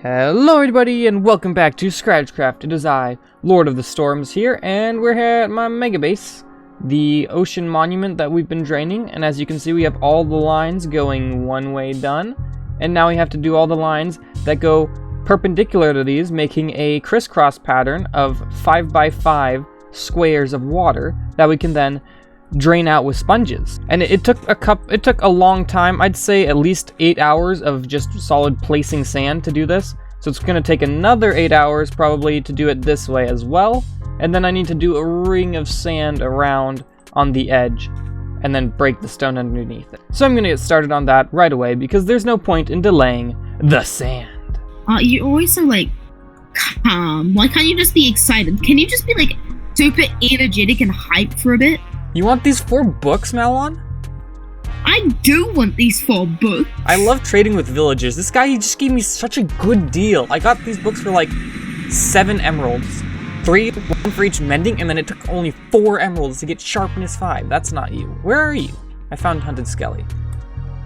Hello everybody and welcome back to ScratchCraft. It is I, Lord of the Storms here, and we're here at my mega base, the ocean monument that we've been draining, and as you can see we have all the lines going one way done, and now we have to do all the lines that go perpendicular to these, making a crisscross pattern of 5x5 squares of water that we can then drain out with sponges. And it took a long time. I'd say at least 8 hours of just solid placing sand to do this. So it's gonna take another 8 hours probably to do it this way as well. And then I need to do a ring of sand around on the edge and then break the stone underneath it. So I'm gonna get started on that right away because there's no point in delaying the sand. You're always so like calm. Why can't you just be excited? Can you just be like super energetic and hyped for a bit? You want these 4 books, Malon? I do want these 4 books. I love trading with villagers. This guy, he just gave me such a good deal. I got these books for like 7 emeralds. 1 for each mending, and then it took only 4 emeralds to get sharpness 5. That's not you. Where are you? I found huntedskelly.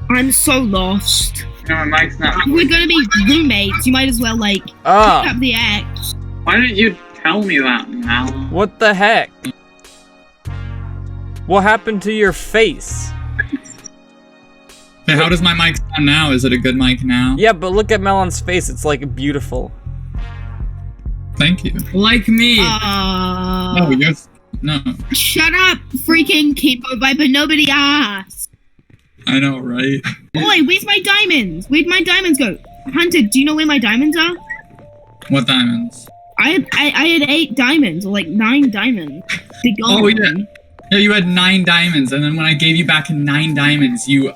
I'm so lost. No, my mic's not. We're gonna be roommates. You might as well like pick up the axe. Why didn't you tell me that, Mal? What the heck? What happened to your face? Hey, how does my mic sound now? Is it a good mic now? Yeah, but look at Melon's face. It's like beautiful. Thank you. Like me. No, yes. No. Shut up, freaking Kenpoviper. Nobody asked. I know, right? Oi, where's my diamonds? Where'd my diamonds go? Hunter, do you know where my diamonds are? What diamonds? I had 8 diamonds, or like 9 diamonds. They're gone. Oh, yeah. Yeah, you had 9 diamonds, and then when I gave you back 9 diamonds, you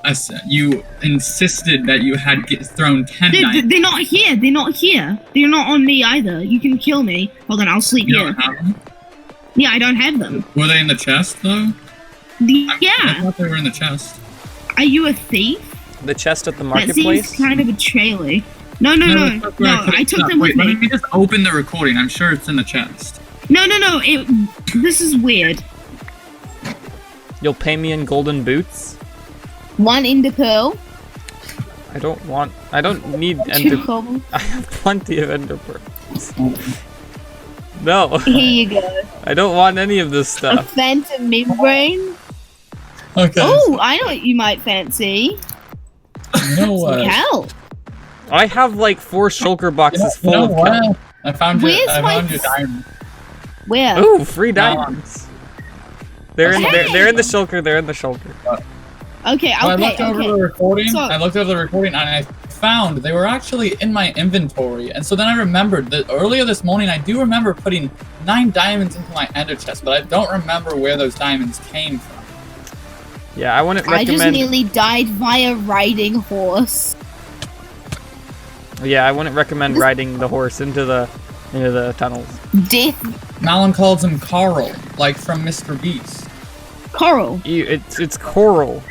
insisted that you had thrown 10 diamonds. They're not here. They're not here. They're not on me either. You can kill me. Hold on, I'll sleep You here. don't have them? Yeah, I don't have them. Were they in the chest, though? I Yeah. thought they were in the chest. Are you a thief? The chest at the That marketplace? seems kind of a trailer. No. I took them with Wait, me. let me just open the recording. I'm sure it's in the chest. No. This is weird. You'll pay me in golden boots? 1 ender pearl. I don't need 2 ender. cobble. I have plenty of ender pearls. No, Here you go. I don't want any of this A stuff. phantom membrane. Okay. Oh, I know what you might fancy. You know what? Hell. I have like 4 shulker boxes full of kelp. I found your Where's your diamond. Where? Ooh, free diamonds. They're in Hey! they're in the shulker. They're in the shulker. Okay, I looked over the recording. So- I looked over the recording and I found they were actually in my inventory. And so then I remembered that earlier this morning I do remember putting 9 diamonds into my ender chest, but I don't remember where those diamonds came from. Yeah, I wouldn't I just recommend. nearly died via riding horse. Yeah, I wouldn't recommend riding the horse into the tunnels. Death. Malon calls him Carl, like from Mr. Beast. Coral. It's coral.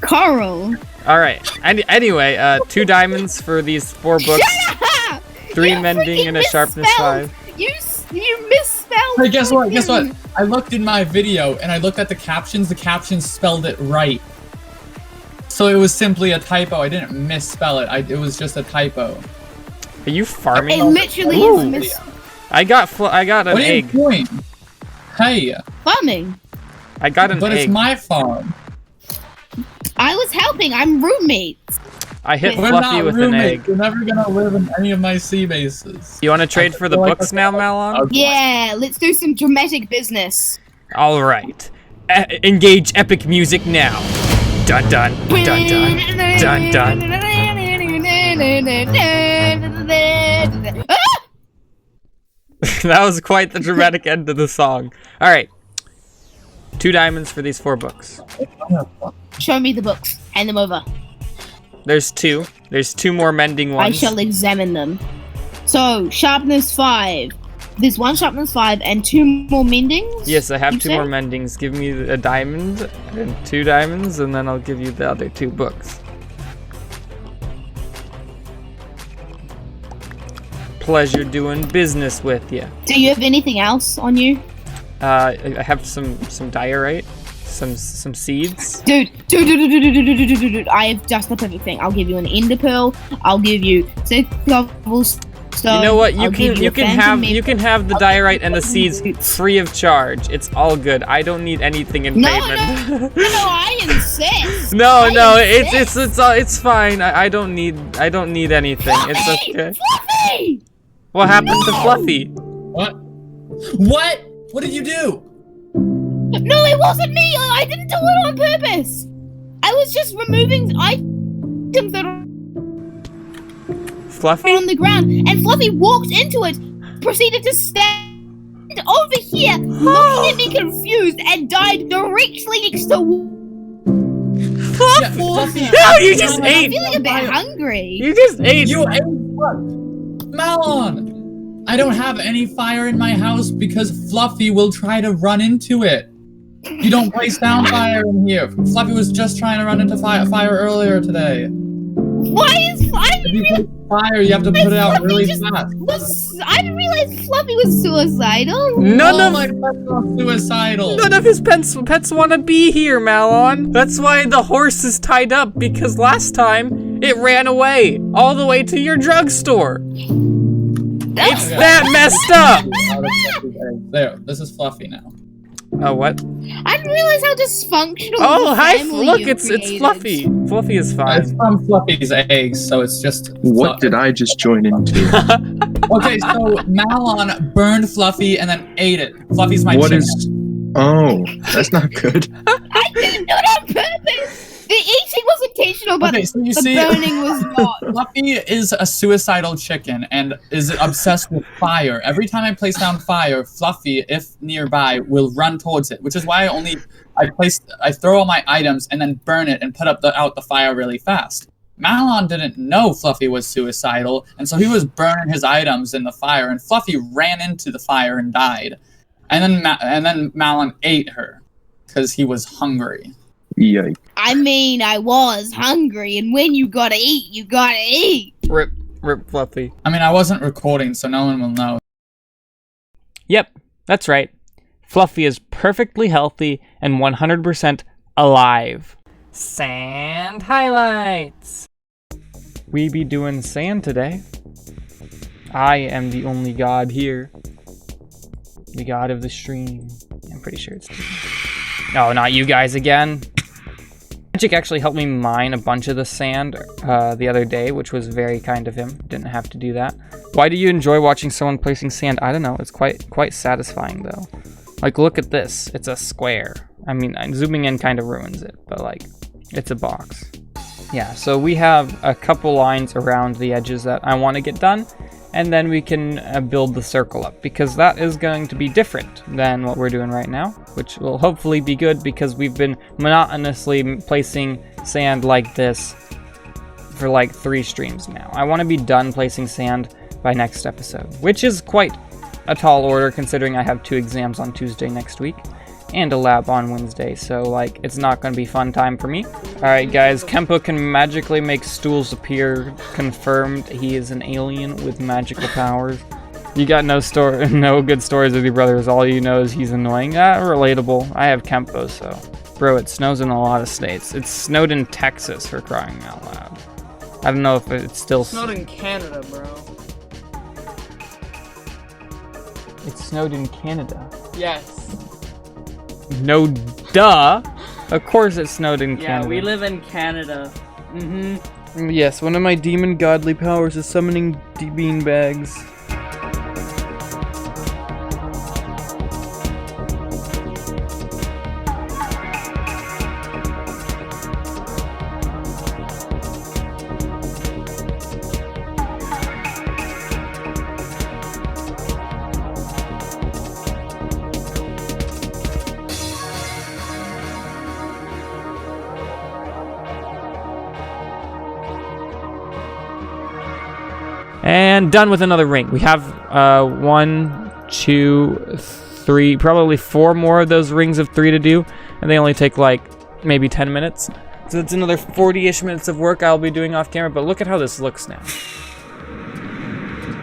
Coral. All right. Anyway, 2 diamonds for these 4 books. 3 You mending freaking and a sharpness 5. You misspelled. Hey, guess what? Guess what? freaking- I looked in my video and I looked at the captions. The captions spelled it right. So it was simply a typo. I didn't misspell it. It was just a typo. Are you farming? It literally Ooh. is miss I got an What are you egg. doing? Hey, farming. I got an but egg. it's my farm. I was helping. I'm roommates. I hit We're Fluffy not with an roommates. egg. You're never gonna live in any of my sea bases. You want to trade for the feel like books I- now, Malon? Okay. Yeah, let's do some dramatic business. All right. Engage epic music now. Dun dun dun dun dun dun. That was quite the dramatic end to the song. All right. 2 diamonds for these 4 books. Show me the books. Hand them over. There's 2. There's 2 more mending I ones. shall examine them. So, sharpness 5. There's 1 sharpness 5 and 2 more mendings? Yes, I have you 2 more said? mendings. Give me a diamond and 2 diamonds, and then I'll give you the other 2 books. Pleasure doing business with you. Do you have anything else on you? I have some diorite, some seeds. Dude, I have just the perfect thing. I'll give you an ender pearl. I'll give you 6 cobblestone. You know what? You can have the diorite and the seeds free of charge. It's all good. I don't need anything in payment. No, I insist. No, it's fine. I don't need anything. Fluffy! It's okay. Fluffy! What happened to Fluffy? What? What? What did you do? No, it wasn't me. I didn't do it on purpose. I was just removing items that are Fluffy? on the ground, and Fluffy walked into it, proceeded to stand over here, looking at me confused, and died directly next to. Fluffy! No, you just ate! I'm feeling a bit hungry. You just ate! You ate what? Malon! I don't have any fire in my house because Fluffy will try to run into it. You don't place down fire in here. Fluffy was just trying to run into fire earlier today. Why is If you put fire, you have to put it out really fast. I didn't realize Fluffy was suicidal. None of my pets are suicidal. None of his pets want to be here, Malon. That's why the horse is tied up, because last time it ran away all the way to your drugstore. It's that messed up. There, this is Fluffy now. Oh, what? I didn't realize how dysfunctional. Oh, hi! Look, you it's created. Fluffy. Fluffy is It's fine. from Fluffy's eggs, so it's just. What did I just join into? Okay, so Malon burned Fluffy and then ate it. Fluffy's my What chicken. is? Oh, that's not good. I didn't do it on purpose. The eating was intentional, but Okay, so you the see, burning was not. Fluffy is a suicidal chicken and is obsessed with fire. Every time I place down fire, Fluffy, if nearby, will run towards it, which is why I throw all my items and then burn it and put out the fire really fast. Malon didn't know Fluffy was suicidal, and so he was burning his items in the fire, and Fluffy ran into the fire and died. And then Malon ate her because he was hungry. Yikes. I mean, I was hungry, and when you gotta eat, you gotta eat. Rip Fluffy. I mean, I wasn't recording, so no one will know. Yep, that's right. Fluffy is perfectly healthy and 100% alive. Sand highlights. We be doing sand today. I am the only god here. The god of the stream. I'm pretty sure it's... Oh, not you guys again. Magic actually helped me mine a bunch of the sand the other day, which was very kind of him. Didn't have to do that. Why do you enjoy watching someone placing sand? I don't know. It's quite satisfying though. Like, look at this. It's a square. I mean, zooming in kind of ruins it, but like, it's a box. Yeah, so we have a couple lines around the edges that I want to get done, and then we can build the circle up, because that is going to be different than what we're doing right now, which will hopefully be good because we've been monotonously placing sand like this for like 3 streams now. I want to be done placing sand by next episode, which is quite a tall order considering I have 2 exams on Tuesday next week and a lab on Wednesday, so like, it's not going to be fun time for me. Alright guys, Kenpo can magically make stools appear. Confirmed he is an alien with magical powers. You got no good stories with your brothers, all you know is he's annoying. Relatable. I have Kenpo, so. Bro, it snows in a lot of states. It snowed in Texas, for crying out loud. I don't know if it's still... It snowed in Canada, bro. It snowed in Canada. Yes. No, duh. Of course it snowed in Canada. Yeah, we live in Canada. Yes, one of my demon godly powers is summoning beanbags. And done with another ring. We have 1, 2, 3, probably 4 more of those rings of 3 to do, and they only take like maybe 10 minutes. So it's another 40-ish minutes of work I'll be doing off camera, but look at how this looks now.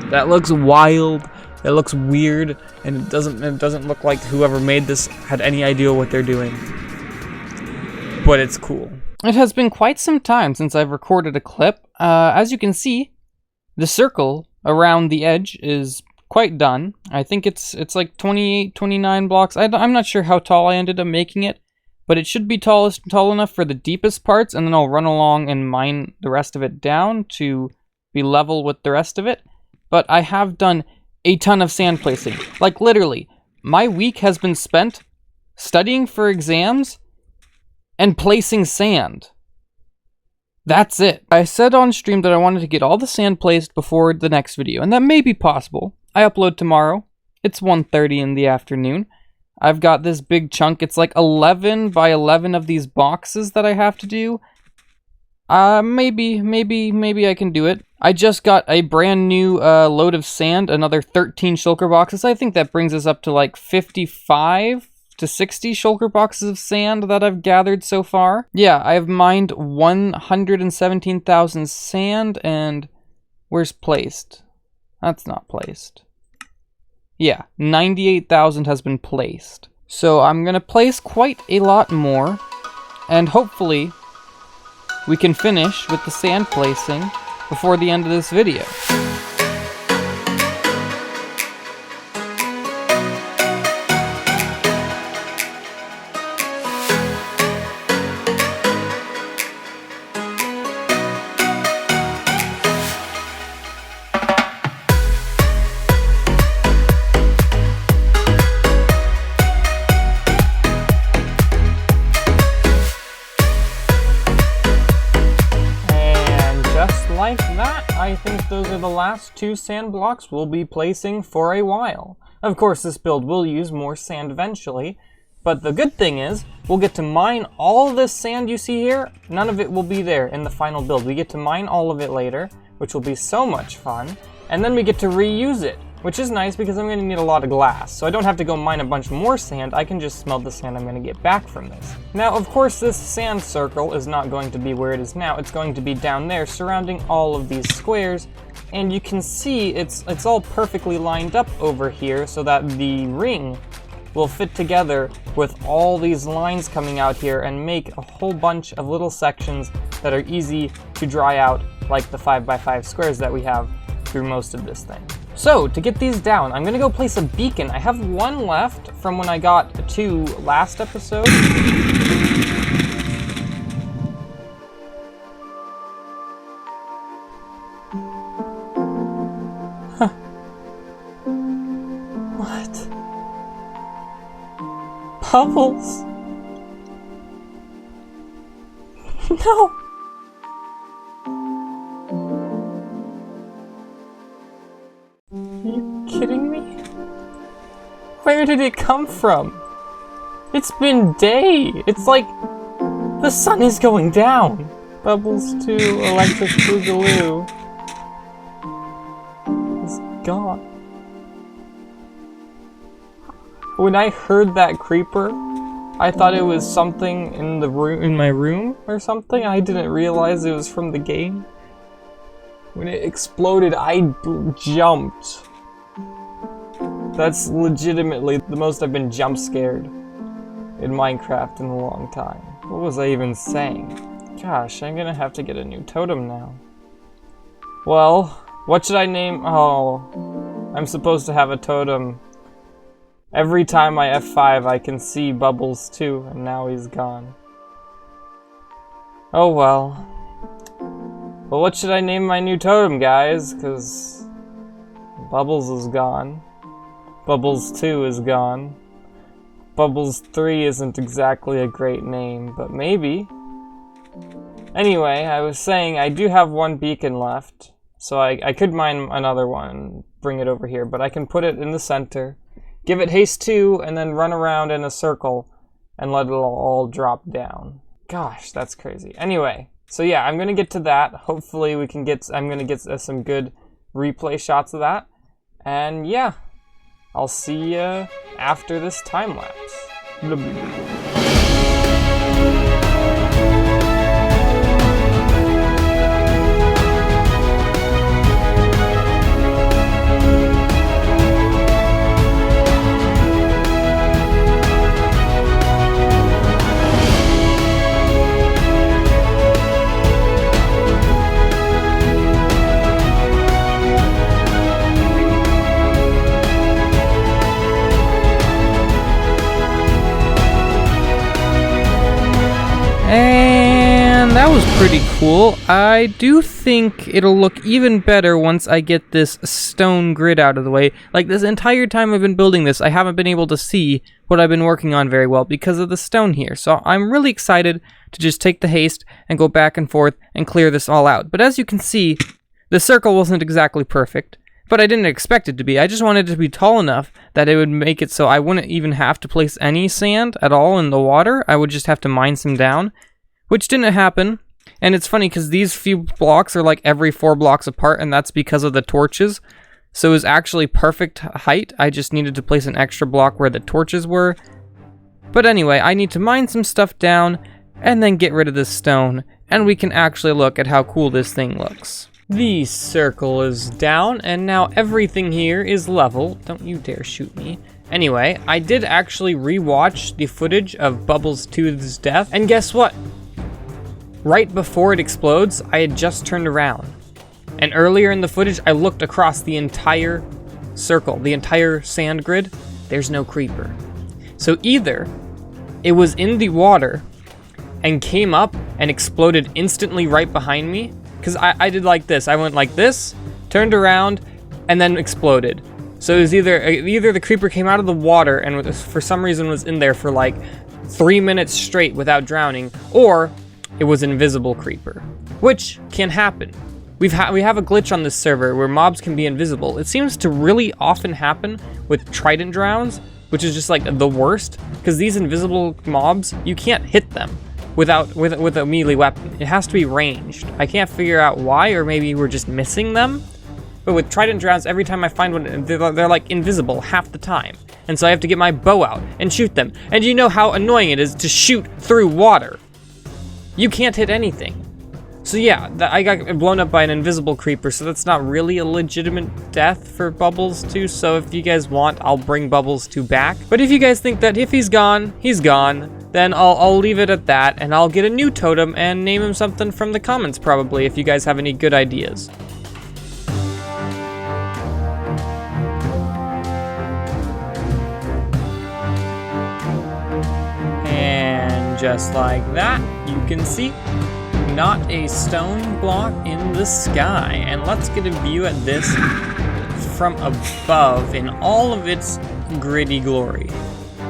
That looks wild, it looks weird, and it doesn't look like whoever made this had any idea what they're doing. but it's cool. It has been quite some time since I've recorded a clip. As you can see, the circle around the edge is quite done. I think it's like 28, 29 blocks. I'm not sure how tall I ended up making it, but it should be tall enough for the deepest parts, and then I'll run along and mine the rest of it down to be level with the rest of it. But I have done a ton of sand placing. Like literally, my week has been spent studying for exams and placing sand. That's it. I said on stream that I wanted to get all the sand placed before the next video, and that may be possible. I upload tomorrow. It's 1:30 in the afternoon. I've got this big chunk. It's like 11 by 11 of these boxes that I have to do. Maybe I can do it. I just got a brand new load of sand, another 13 shulker boxes. I think that brings us up to like 55 to 60 shulker boxes of sand that I've gathered so far. Yeah, I've mined 117,000 sand, and where's placed? That's not placed. Yeah, 98,000 has been placed. So I'm gonna place quite a lot more, and hopefully we can finish with the sand placing before the end of this video. Like that, I think those are the last 2 sand blocks we'll be placing for a while. Of course, this build will use more sand eventually, but the good thing is, we'll get to mine all this sand you see here. None of it will be there in the final build. We get to mine all of it later, which will be so much fun, and then we get to reuse it, which is nice because I'm going to need a lot of glass, so I don't have to go mine a bunch more sand. I can just smelt the sand I'm going to get back from this. Now, of course, this sand circle is not going to be where it is now. It's going to be down there, surrounding all of these squares, and you can see it's all perfectly lined up over here so that the ring will fit together with all these lines coming out here and make a whole bunch of little sections that are easy to dry out, like the 5x5 squares that we have through most of this thing. So, to get these down, I'm gonna go place a beacon. I have 1 left from when I got 2 last episode. Huh. What? Bubbles? No! Are you kidding me? Where did it come from? It's been day! It's like the sun is going down! Bubbles 2, Electric Boogaloo is gone. When I heard that creeper, I thought it was something in the room, in my room or something. I didn't realize it was from the game. When it exploded, I jumped. That's legitimately the most I've been jump scared in Minecraft in a long time. What was I even saying? Gosh, I'm gonna have to get a new totem now. Well, what should I name? Oh, I'm supposed to have a totem. Every time I F5, I can see Bubbles 2, and now he's gone. Oh well. Well, what should I name my new totem, guys? Because Bubbles is gone. Bubbles 2 is gone. Bubbles 3 isn't exactly a great name, but maybe. Anyway, I was saying I do have 1 beacon left, so I could mine another one and bring it over here, but I can put it in the center, give it haste 2, and then run around in a circle and let it all drop down. Gosh, that's crazy. Anyway. So yeah, I'm gonna get to that. Hopefully we can get, I'm gonna get some good replay shots of that. And yeah, I'll see you after this time lapse. pretty cool. I do think it'll look even better once I get this stone grid out of the way. Like, this entire time I've been building this, I haven't been able to see what I've been working on very well because of the stone here. So I'm really excited to just take the haste and go back and forth and clear this all out. But as you can see, the circle wasn't exactly perfect, but I didn't expect it to be. I just wanted it to be tall enough that it would make it so I wouldn't even have to place any sand at all in the water. I would just have to mine some down, which didn't happen. And it's funny because these few blocks are like every 4 blocks apart, and that's because of the torches. So it was actually perfect height. I just needed to place an extra block where the torches were. But anyway, I need to mine some stuff down and then get rid of this stone, and we can actually look at how cool this thing looks. The circle is down, and now everything here is level. Don't you dare shoot me. Anyway, I did actually rewatch the footage of Bubbles 2's death, and guess what? Right before it explodes, I had just turned around. And earlier in the footage, I looked across the entire circle, the entire sand grid. There's no creeper. So either it was in the water and came up and exploded instantly right behind me, because I did like this. I went like this, turned around, and then exploded. So it was either the creeper came out of the water and for some reason was in there for like 3 minutes straight without drowning, or it was an invisible creeper, which can happen. We have a glitch on this server where mobs can be invisible. It seems to really often happen with trident drowns, which is just like the worst, because these invisible mobs, you can't hit them with a melee weapon. It has to be ranged. I can't figure out why, or maybe we're just missing them. But with trident drowns, every time I find one, they're like invisible half the time. And so I have to get my bow out and shoot them. And you know how annoying it is to shoot through water. You can't hit anything. So yeah, I got blown up by an invisible creeper, so that's not really a legitimate death for Bubbles 2, so if you guys want, I'll bring Bubbles 2 back. But if you guys think that if he's gone, then I'll leave it at that, and I'll get a new totem and name him something from the comments probably, if you guys have any good ideas. And just like that, you can see not a stone block in the sky. And let's get a view at this from above in all of its gritty glory.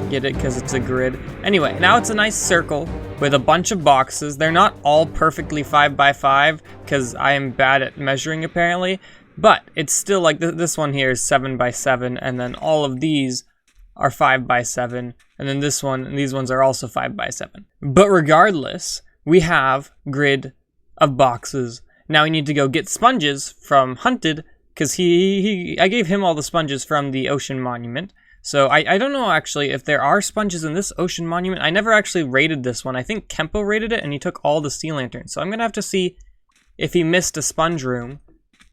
Get it? Because it's a grid. Anyway, now it's a nice circle with a bunch of boxes. They're not all perfectly 5 by 5 because I am bad at measuring apparently, but it's still like this one here is 7 by 7, and then all of these are 5 by 7, and then this one and these ones are also 5 by 7. But regardless, we have grid of boxes. Now we need to go get sponges from Hunted, because I gave him all the sponges from the ocean monument. So I don't know actually if there are sponges in this ocean monument. I never actually raided this one. I think Kenpo raided it and he took all the sea lanterns. So I'm gonna have to see if he missed a sponge room.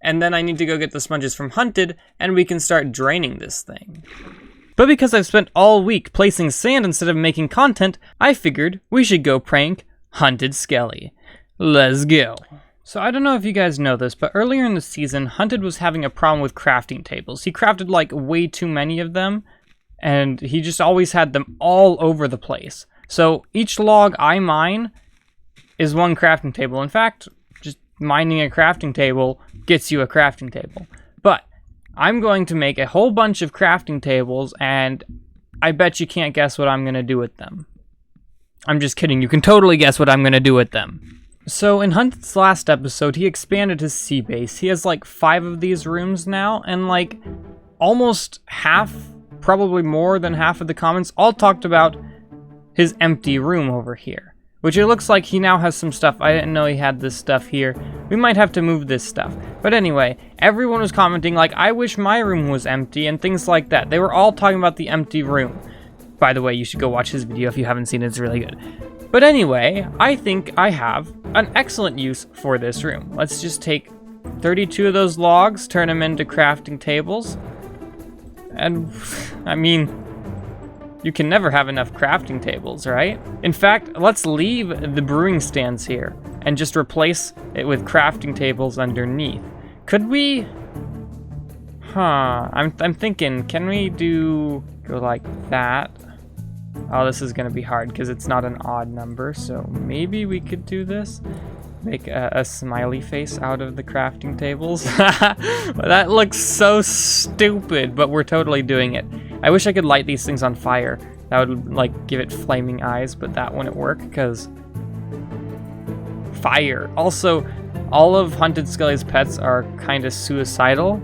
And then I need to go get the sponges from Hunted and we can start draining this thing. But because I've spent all week placing sand instead of making content, I figured we should go prank huntedskelly. Let's go. So I don't know if you guys know this, but earlier in the season, Hunted was having a problem with crafting tables. He crafted like way too many of them, and he just always had them all over the place. So each log I mine is one crafting table. In fact, just mining a crafting table gets you a crafting table. But I'm going to make a whole bunch of crafting tables, and I bet you can't guess what I'm going to do with them. I'm just kidding, you can totally guess what I'm going to do with them. So in Hunted's last episode, he expanded his sea base. He has like 5 of these rooms now, and like almost half, probably more than half of the comments all talked about his empty room over here. Which it looks like he now has some stuff. I didn't know he had this stuff here. We might have to move this stuff. But anyway, everyone was commenting like, I wish my room was empty and things like that. They were all talking about the empty room. By the way, you should go watch his video if you haven't seen it, it's really good. But anyway, I think I have an excellent use for this room. Let's just take 32 of those logs, turn them into crafting tables. And, I mean, you can never have enough crafting tables, right? In fact, let's leave the brewing stands here and just replace it with crafting tables underneath. Could we? I'm thinking, can we go like that? Oh, this is gonna be hard because it's not an odd number, so maybe we could do this. make a smiley face out of the crafting tables. That looks so stupid, but we're totally doing it. I wish I could light these things on fire. That would like give it flaming eyes, but that wouldn't work because fire. Also, all of huntedskelly's pets are kind of suicidal,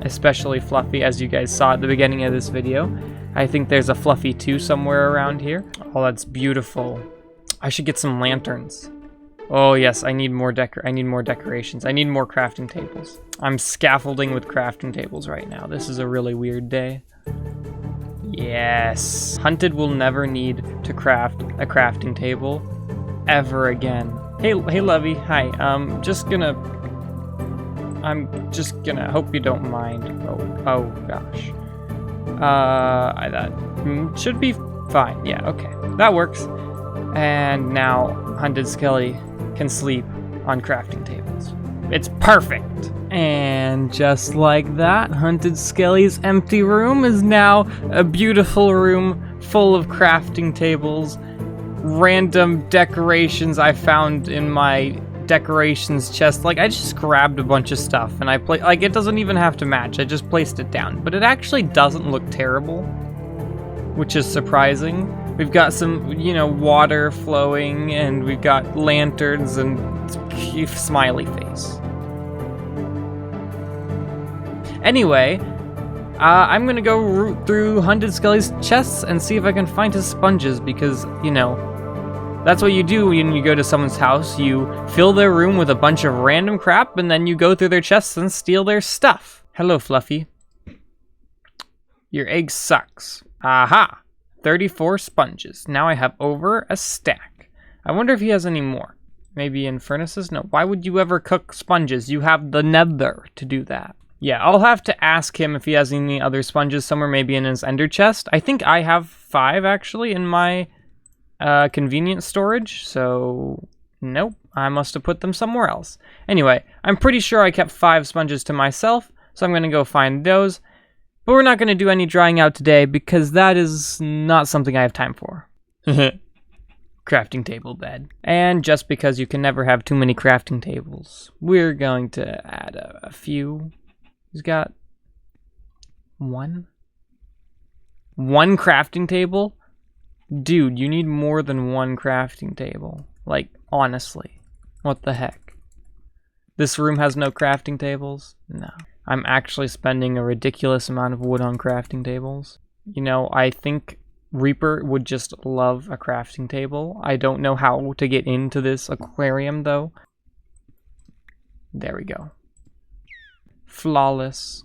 especially Fluffy, as you guys saw at the beginning of this video. I think there's a Fluffy 2 somewhere around here. Oh, that's beautiful. I should get some lanterns. Oh yes, I need more decorations. I need more crafting tables. I'm scaffolding with crafting tables right now. This is a really weird day. Yes. Hunted will never need to craft a crafting table ever again. Hey Lovey, hi. I'm just gonna hope you don't mind. Oh gosh. That should be fine. Yeah, okay. That works. And now huntedskelly can sleep on crafting tables. It's perfect. And just like that, huntedskelly's empty room is now a beautiful room full of crafting tables, random decorations I found in my decorations chest. Like, I just grabbed a bunch of stuff and I like, it doesn't even have to match. I just placed it down, but it actually doesn't look terrible, which is surprising. We've got some, you know, water flowing, and we've got lanterns and smiley face. Anyway, I'm gonna go root through huntedskelly's chests and see if I can find his sponges, because, you know, that's what you do when you go to someone's house. You fill their room with a bunch of random crap, and then you go through their chests and steal their stuff. Hello, Fluffy. Your egg sucks. Aha! 34 sponges. Now I have over a stack. I wonder if he has any more. Maybe in furnaces? No. Why would you ever cook sponges? You have the nether to do that. Yeah, I'll have to ask him if he has any other sponges somewhere, maybe in his ender chest. I think I have 5 actually in my convenient storage, so nope, I must have put them somewhere else. Anyway, I'm pretty sure I kept 5 sponges to myself, so I'm gonna go find those. But we're not going to do any drying out today because that is not something I have time for. Crafting table bed. And just because you can never have too many crafting tables, we're going to add a few. He's got one crafting table? Dude, you need more than one crafting table. Like, honestly. What the heck? This room has no crafting tables? No. I'm actually spending a ridiculous amount of wood on crafting tables. You know, I think Reaper would just love a crafting table. I don't know how to get into this aquarium, though. There we go. Flawless.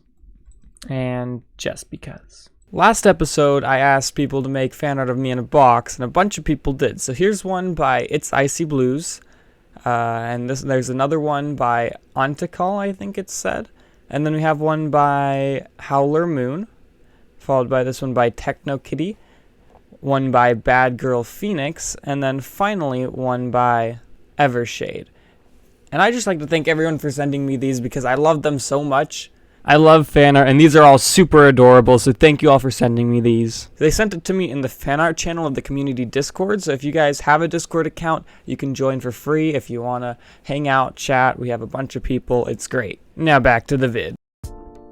And just because. Last episode, I asked people to make fan art of me in a box, and a bunch of people did. So here's one by It's Icy Blues. And there's another one by Ontikal, I think it said. And then we have one by Howler Moon, followed by this one by Techno Kitty, one by Bad Girl Phoenix, and then finally one by Evershade. And I just like to thank everyone for sending me these because I love them so much. I love fan art, and these are all super adorable, so thank you all for sending me these. They sent it to me in the fan art channel of the community Discord, so if you guys have a Discord account, you can join for free if you want to hang out, chat. We have a bunch of people. It's great. Now back to the vid.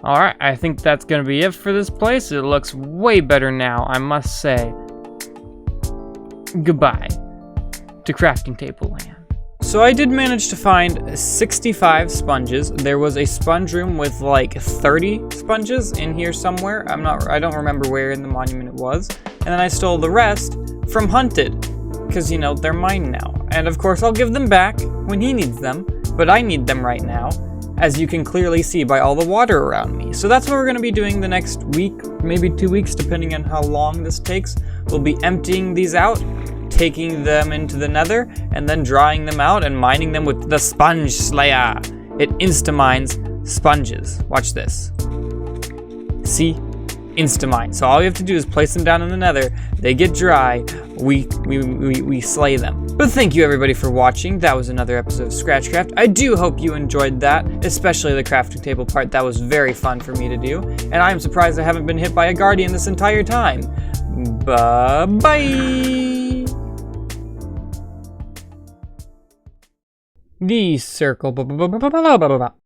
Alright, I think that's going to be it for this place. It looks way better now, I must say. Goodbye to crafting table land. So I did manage to find 65 sponges. There was a sponge room with like 30 sponges in here somewhere. I don't remember where in the monument it was. And then I stole the rest from Hunted, because, you know, they're mine now. And of course I'll give them back when he needs them, but I need them right now, as you can clearly see by all the water around me. So that's what we're going to be doing the next week, maybe 2 weeks, depending on how long this takes. We'll be emptying these out, taking them into the nether, and then drying them out and mining them with the Sponge Slayer. It insta-mines sponges. Watch this. See? Insta-mine. So all you have to do is place them down in the nether, they get dry, we slay them. But thank you everybody for watching. That was another episode of ScratchCraft. I do hope you enjoyed that, especially the crafting table part. That was very fun for me to do, and I'm surprised I haven't been hit by a guardian this entire time. Bye-bye! the circle. Blah, blah, blah, blah, blah, blah, blah.